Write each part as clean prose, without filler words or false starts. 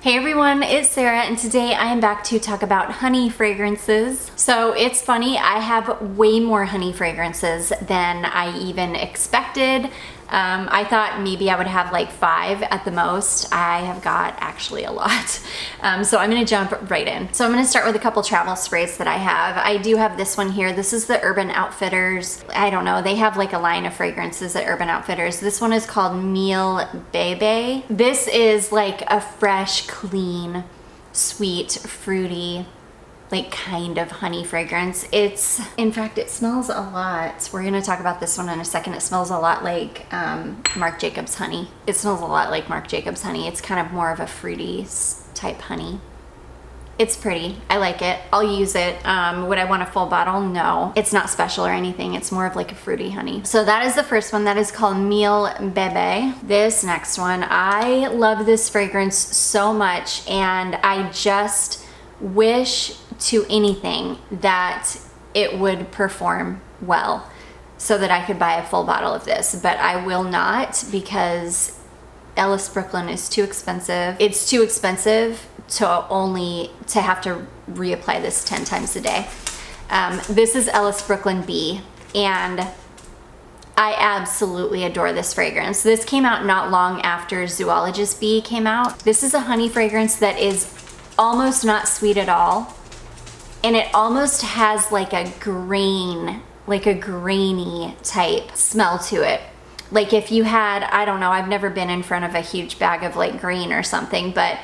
Hey everyone, it's Sarah and today I am back to talk about honey fragrances. So it's funny, I have way more honey fragrances than I even expected. I thought maybe I would have like 5 at the most. I have got actually a lot. So I'm gonna jump right in. So I'm gonna start with a couple travel sprays that I have. I do have this one here. This is the Urban Outfitters. I don't know, they have like a line of fragrances at Urban Outfitters. This one is called Miel Bebe. This is like a fresh, clean, sweet, fruity, like kind of honey fragrance. In fact, it smells a lot. We're gonna talk about this one in a second. It smells a lot like Marc Jacobs honey. It smells a lot like Marc Jacobs honey. It's kind of more of a fruity type honey. It's pretty, I like it. I'll use it. Would I want a full bottle? No. It's not special or anything. It's more of like a fruity honey. So that is the first one. That is called Miel Bebe. This next one, I love this fragrance so much and I just wish to anything that it would perform well so that I could buy a full bottle of this, but I will not because Ellis Brooklyn is too expensive. It's too expensive to have to reapply this 10 times a day. This is Ellis Brooklyn Bee and I absolutely adore this fragrance. This came out not long after Zoologist Bee came out. This is a honey fragrance that is almost not sweet at all. And it almost has like a grain, like a grainy type smell to it. Like if you had, I don't know, I've never been in front of a huge bag of like grain or something, but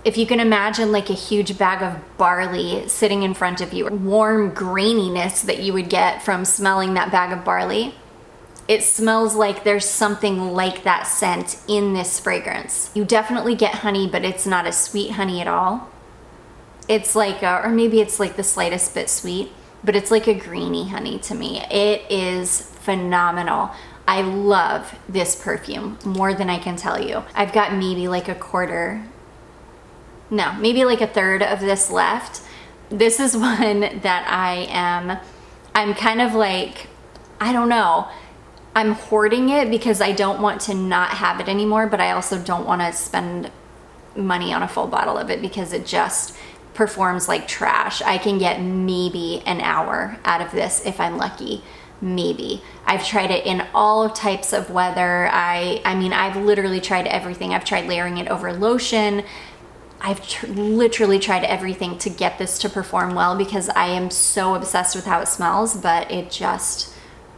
if you can imagine like a huge bag of barley sitting in front of you, warm graininess that you would get from smelling that bag of barley, it smells like there's something like that scent in this fragrance. You definitely get honey, but it's not a sweet honey at all. It's like, or maybe it's like the slightest bit sweet, but it's like a greeny honey to me. It is phenomenal. I love this perfume more than I can tell you. I've got maybe like maybe like a third of this left. This is one that I'm kind of like, I don't know. I'm hoarding it because I don't want to not have it anymore, but I also don't want to spend money on a full bottle of it because it just performs like trash. I can get maybe an hour out of this if I'm lucky. Maybe. I've tried it in all types of weather. I mean, I've literally tried everything. I've tried layering it over lotion. I've literally tried everything to get this to perform well because I am so obsessed with how it smells, but it just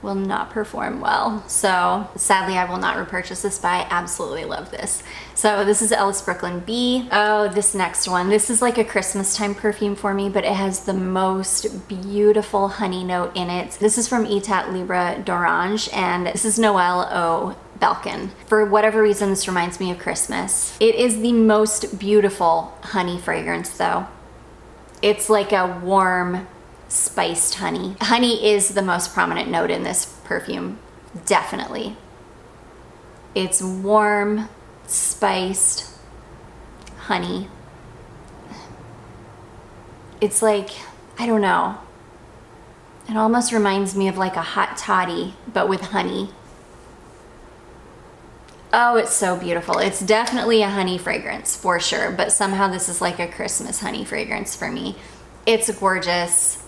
will not perform well. So sadly, I will not repurchase this, but I absolutely love this. So this is Ellis Brooklyn Bee. Oh, this next one. This is like a Christmas time perfume for me, but it has the most beautiful honey note in it. This is from Etat Libre d'Orange, and this is Noel Balcon. For whatever reason, this reminds me of Christmas. It is the most beautiful honey fragrance though. It's like a warm, spiced honey. Honey is the most prominent note in this perfume, definitely. It's warm, spiced honey. It's like, I don't know. It almost reminds me of like a hot toddy, but with honey. Oh, it's so beautiful. It's definitely a honey fragrance for sure, but somehow this is like a Christmas honey fragrance for me. It's gorgeous.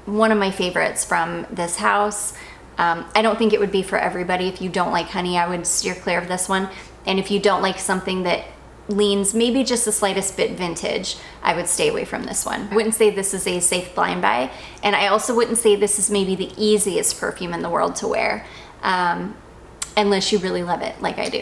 One of my favorites from this house. I don't think it would be for everybody. If you don't like honey, I would steer clear of this one. And if you don't like something that leans maybe just the slightest bit vintage, I would stay away from this one. I wouldn't say this is a safe blind buy. And I also wouldn't say this is maybe the easiest perfume in the world to wear, unless you really love it like I do.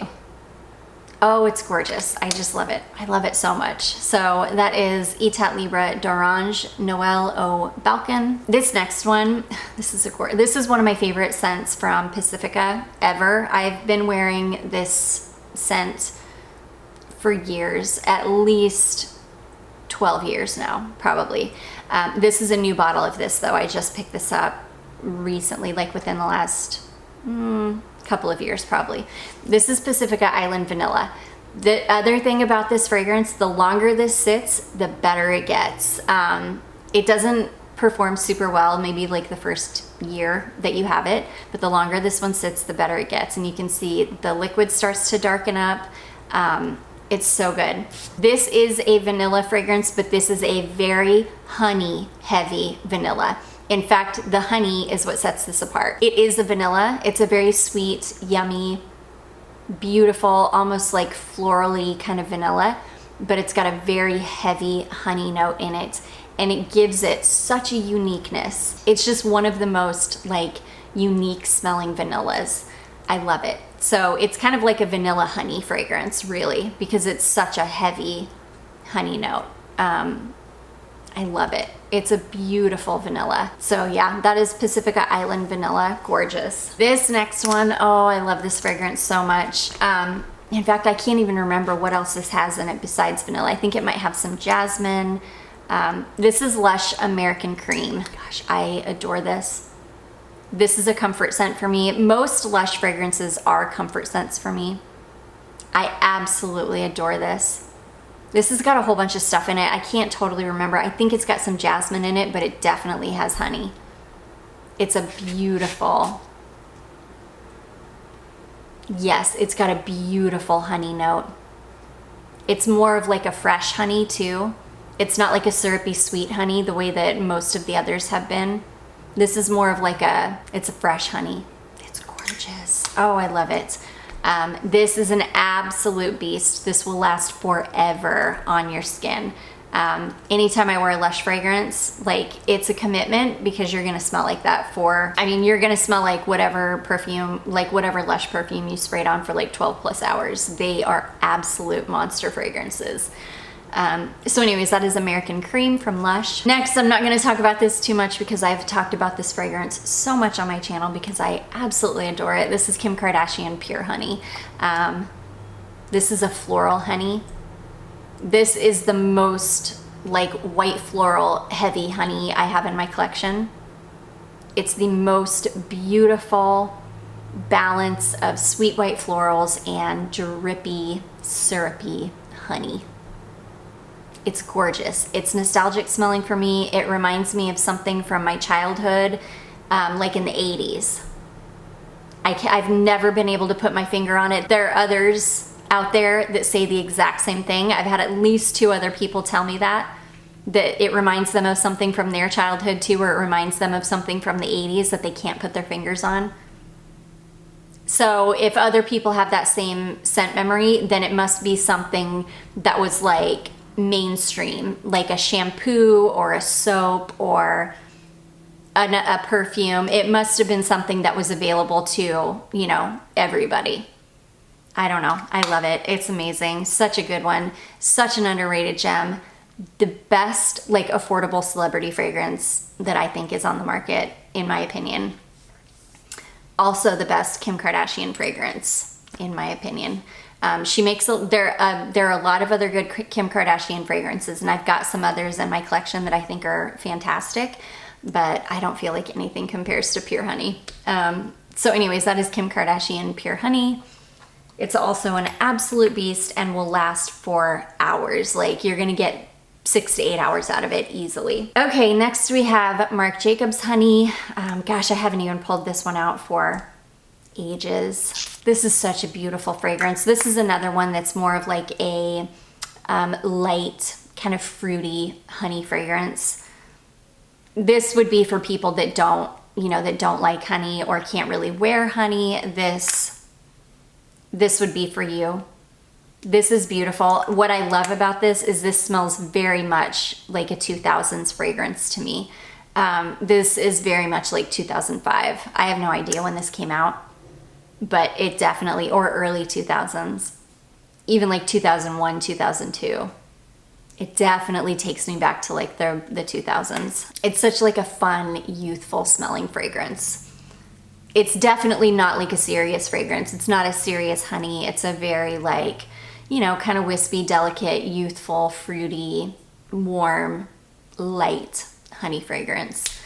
Oh, it's gorgeous. I just love it. I love it so much. So that is Etat Libre d'Orange, Noel Balcon. This next one, this is one of my favorite scents from Pacifica ever. I've been wearing this scent for years, at least 12 years now, probably. This is a new bottle of this though. I just picked this up recently, like within the last couple of years probably. This is Pacifica Island Vanilla. The other thing about this fragrance, the longer this sits, the better it gets. It doesn't perform super well, maybe like the first year that you have it, but the longer this one sits, the better it gets. And you can see the liquid starts to darken up. It's so good. This is a vanilla fragrance, but this is a very honey heavy vanilla. In fact, the honey is what sets this apart. It is a vanilla. It's a very sweet, yummy, beautiful, almost like florally kind of vanilla, but it's got a very heavy honey note in it, and it gives it such a uniqueness. It's just one of the most like unique smelling vanillas. I love it. So it's kind of like a vanilla honey fragrance, really, because it's such a heavy honey note. I love it. It's a beautiful vanilla. So yeah, that is Pacifica Island Vanilla. Gorgeous. This next one, oh, I love this fragrance so much. In fact, I can't even remember what else this has in it besides vanilla. I think it might have some jasmine. This is Lush American Cream. Gosh, I adore this. This is a comfort scent for me. Most Lush fragrances are comfort scents for me. I absolutely adore this. This has got a whole bunch of stuff in it. I can't totally remember. I think it's got some jasmine in it, but it definitely has honey. It's a beautiful, yes, it's got a beautiful honey note. It's more of like a fresh honey too. It's not like a syrupy sweet honey the way that most of the others have been. This is more of like it's a fresh honey. It's gorgeous. Oh, I love it. This is an absolute beast. This will last forever on your skin. Anytime I wear a Lush fragrance, like it's a commitment because you're gonna smell like that you're gonna smell like whatever perfume, like whatever Lush perfume you sprayed on for like 12 plus hours. They are absolute monster fragrances. So anyways, that is American Cream from Lush. Next, I'm not going to talk about this too much because I've talked about this fragrance so much on my channel because I absolutely adore it. This is Kim Kardashian Pure Honey. This is a floral honey. This is the most like white floral heavy honey I have in my collection. It's the most beautiful balance of sweet white florals and drippy, syrupy honey. It's gorgeous. It's nostalgic smelling for me. It reminds me of something from my childhood, like in the 80s. I've never been able to put my finger on it. There are others out there that say the exact same thing. I've had at least 2 other people tell me that it reminds them of something from their childhood too, or it reminds them of something from the 80s that they can't put their fingers on. So if other people have that same scent memory, then it must be something that was like mainstream, like a shampoo or a soap or a perfume. It must have been something that was available to, you know, everybody. I don't know. I love it. It's amazing. Such a good one. Such an underrated gem. The best like affordable celebrity fragrance that I think is on the market, in my opinion. Also the best Kim Kardashian fragrance, in my opinion. She makes, there are a lot of other good Kim Kardashian fragrances, and I've got some others in my collection that I think are fantastic, but I don't feel like anything compares to Pure Honey. So anyways, that is Kim Kardashian Pure Honey. It's also an absolute beast and will last for hours. Like you're gonna get 6 to 8 hours out of it easily. Okay, next we have Marc Jacobs Honey. Gosh, I haven't even pulled this one out for ages. This is such a beautiful fragrance. This is another one that's more of like a light, kind of fruity honey fragrance. This would be for people that don't, you know, that don't like honey or can't really wear honey. This would be for you. This is beautiful. What I love about this is this smells very much like a 2000s fragrance to me. This is very much like 2005. I have no idea when this came out, but it definitely, or early 2000s, even like 2001, 2002. It definitely takes me back to like the 2000s. It's such like a fun, youthful smelling fragrance. It's definitely not like a serious fragrance. It's not a serious honey. It's a very like, you know, kind of wispy, delicate, youthful, fruity, warm, light honey fragrance.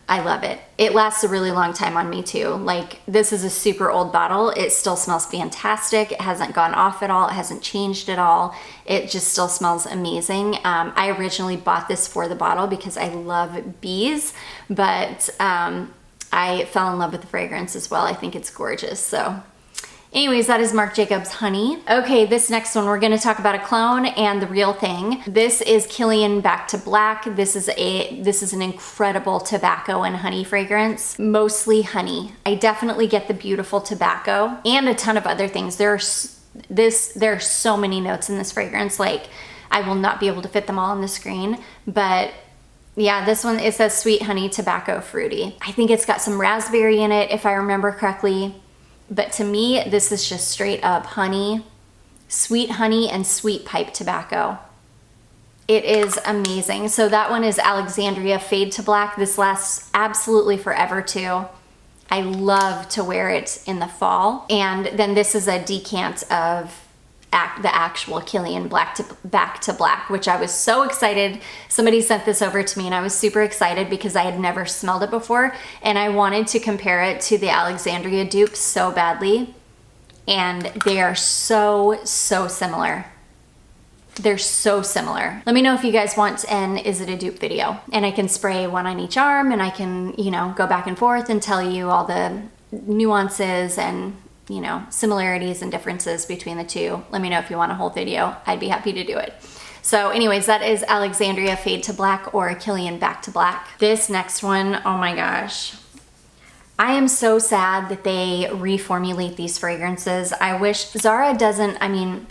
I love it. It lasts a really long time on me too. Like this is a super old bottle. It still smells fantastic. It hasn't gone off at all. It hasn't changed at all. It just still smells amazing. I originally bought this for the bottle because I love bees, but I fell in love with the fragrance as well. I think it's gorgeous. So Anyways, that is Marc Jacobs Honey. Okay, this next one, we're gonna talk about a clone and the real thing. This is Kilian Back to Black. This is an incredible tobacco and honey fragrance, mostly honey. I definitely get the beautiful tobacco and a ton of other things. There are so many notes in this fragrance, like I will not be able to fit them all on the screen, but yeah, this one, it says sweet honey, tobacco, fruity. I think it's got some raspberry in it, if I remember correctly. But to me, this is just straight up honey, sweet honey and sweet pipe tobacco. It is amazing. So that one is Alexandria Fade to Black. This lasts absolutely forever too. I love to wear it in the fall. And then this is a decant of the actual Kilian Back to Black, which I was so excited. Somebody sent this over to me and I was super excited because I had never smelled it before and I wanted to compare it to the Alexandria dupe so badly. And they are so similar. They're so similar. Let me know if you guys want an Is It a Dupe video, and I can spray one on each arm and I can, you know, go back and forth and tell you all the nuances and, you know, similarities and differences between the two. Let me know if you want a whole video. I'd be happy to do it. So anyways, that is Alexandria Fade to Black or Kilian Back to Black. This next one, oh my gosh. I am so sad that they reformulate these fragrances. I wish Zara doesn't, I mean,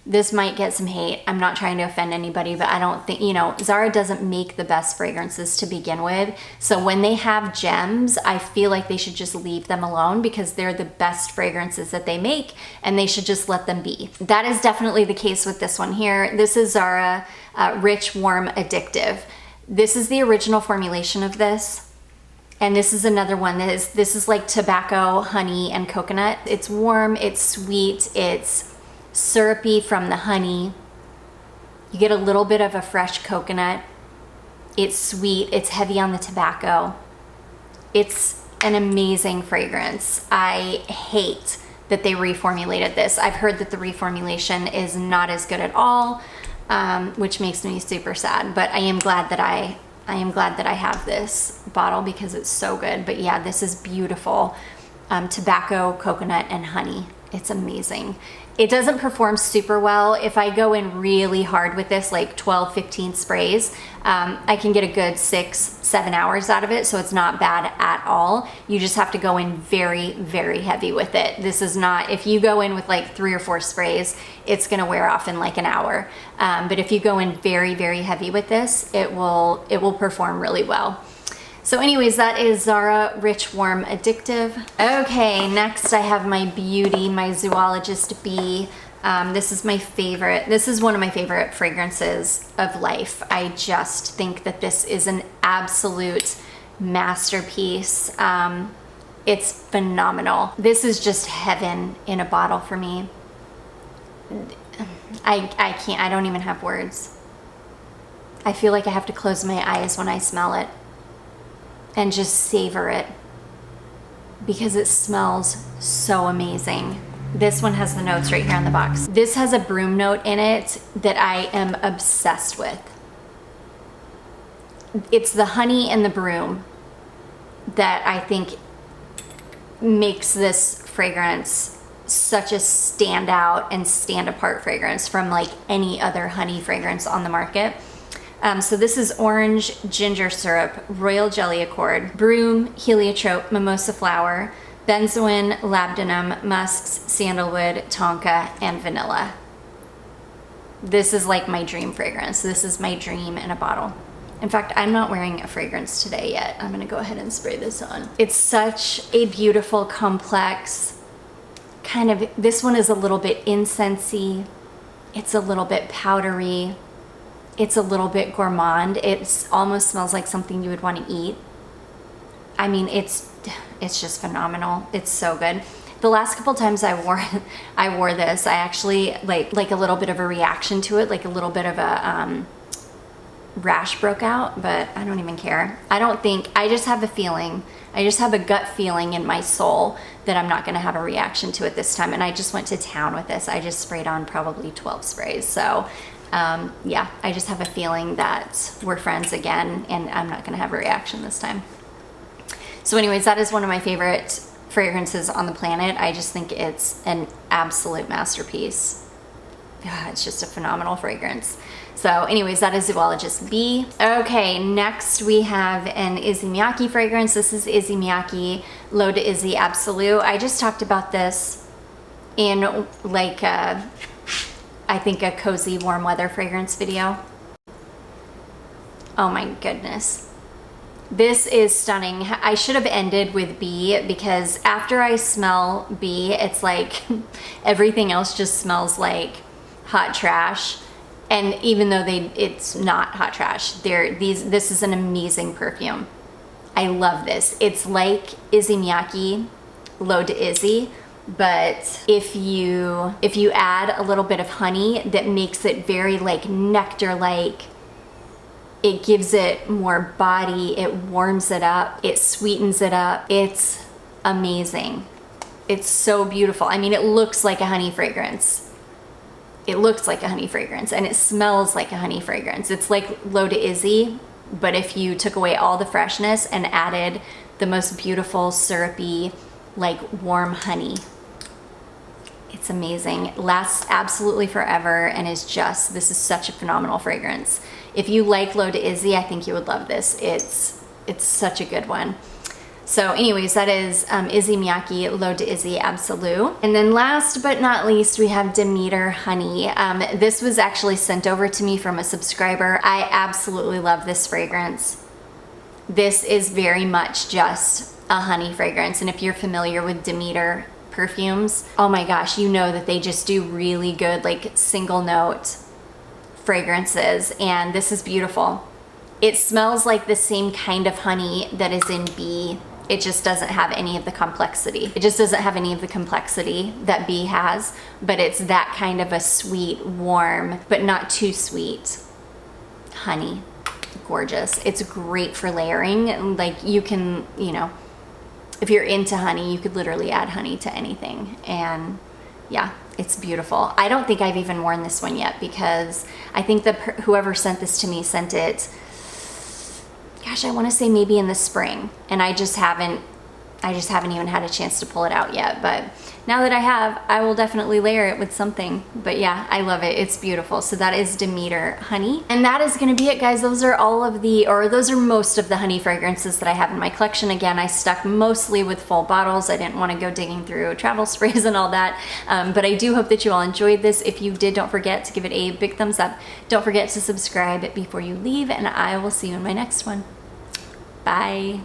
this might get some hate. I'm not trying to offend anybody, but I don't think, you know, Zara doesn't make the best fragrances to begin with. So when they have gems, I feel like they should just leave them alone because they're the best fragrances that they make and they should just let them be. That is definitely the case with this one here. This is Zara Rich Warm Addictive. This is the original formulation of this. And this is another one that is, this is like tobacco, honey, and coconut. It's warm, it's sweet, it's syrupy from the honey. You get a little bit of a fresh coconut. It's sweet, it's heavy on the tobacco. It's an amazing fragrance. I hate that they reformulated this. I've heard that the reformulation is not as good at all, which makes me super sad, but I am glad that I have this bottle because it's so good. But yeah, this is beautiful. Tobacco, coconut, and honey. It's amazing. It doesn't perform super well. If I go in really hard with this, like 12, 15 sprays, I can get a good 6-7 hours out of it, so it's not bad at all. You just have to go in very heavy with it. This is not, if you go in with like 3 or 4 sprays, it's gonna wear off in like an hour. But if you go in very heavy with this, it will perform really well. So anyways, that is Zara Rich Warm Addictive. Okay, next I have my beauty, my Zoologist Bee. This is my favorite. This is one of my favorite fragrances of life. I just think that this is an absolute masterpiece. It's phenomenal. This is just heaven in a bottle for me. I can't, I don't even have words. I feel like I have to close my eyes when I smell it and just savor it because it smells so amazing. This one has the notes right here on the box. This has a broom note in it that I am obsessed with. It's the honey and the broom that I think makes this fragrance such a standout and stand apart fragrance from like any other honey fragrance on the market. So this is orange ginger syrup, royal jelly accord, broom, heliotrope, mimosa flower, benzoin, labdanum, musks, sandalwood, tonka, and vanilla. This is like my dream fragrance. This is my dream in a bottle. In fact, I'm not wearing a fragrance today yet. I'm gonna go ahead and spray this on. It's such a beautiful, complex, kind of, this one is a little bit incensey. It's a little bit powdery. It's a little bit gourmand. It almost smells like something you would want to eat. I mean, it's just phenomenal. It's so good. The last couple times I wore this, I actually like a little bit of a reaction to it, like a little bit of a rash broke out, but I don't even care. I just have a feeling, I just have a gut feeling in my soul that I'm not gonna have a reaction to it this time. And I just went to town with this. I just sprayed on probably 12 sprays. So yeah, I just have a feeling that we're friends again and I'm not gonna have a reaction this time. So anyways, that is one of my favorite fragrances on the planet. I just think it's an absolute masterpiece. Yeah, it's just a phenomenal fragrance. So anyways, that is Zoologist Bee. Okay, next we have an Issey Miyake fragrance. This is Issey Miyake L'Eau d'Issey Absolue. I just talked about this in like I think a cozy warm weather fragrance video. Oh my goodness. This is stunning. I should have ended with Bee because after I smell Bee, it's like everything else just smells like hot trash. And even though it's not hot trash, this is an amazing perfume. I love this. It's like Issey Miyake L'Eau d'Issey, but if you add a little bit of honey, that makes it very like nectar-like. It gives it more body, it warms it up, it sweetens it up. It's amazing. It's so beautiful. I mean, it looks like a honey fragrance. It looks like a honey fragrance and it smells like a honey fragrance. It's like L'Eau d'Issey, but if you took away all the freshness and added the most beautiful, syrupy, like warm honey. It's amazing. It lasts absolutely forever and is just, this is such a phenomenal fragrance. If you like L'Eau d'Issey, I think you would love this. It's such a good one. So anyways, that is Issey Miyake L'Eau d'Issey Absolue. And then last but not least, we have Demeter Honey. This was actually sent over to me from a subscriber. I absolutely love this fragrance. This is very much just a honey fragrance. And if you're familiar with Demeter perfumes, oh my gosh, you know that they just do really good like single note fragrances, and this is beautiful. It smells like the same kind of honey that is in Bee. It just doesn't have any of the complexity. It just doesn't have any of the complexity that Bee has, but it's that kind of a sweet, warm, but not too sweet honey. Gorgeous. It's great for layering. Like you can, you know, if you're into honey, you could literally add honey to anything. And yeah, it's beautiful. I don't think I've even worn this one yet because I think that whoever sent this to me sent it, gosh, I want to say maybe in the spring, and I just haven't even had a chance to pull it out yet. But now that I have, I will definitely layer it with something. But yeah, I love it. It's beautiful. So that is Demeter Honey. And that is going to be it, guys. Those are most of the honey fragrances that I have in my collection. Again, I stuck mostly with full bottles. I didn't want to go digging through travel sprays and all that. But I do hope that you all enjoyed this. If you did, don't forget to give it a big thumbs up. Don't forget to subscribe before you leave, and I will see you in my next one. Bye.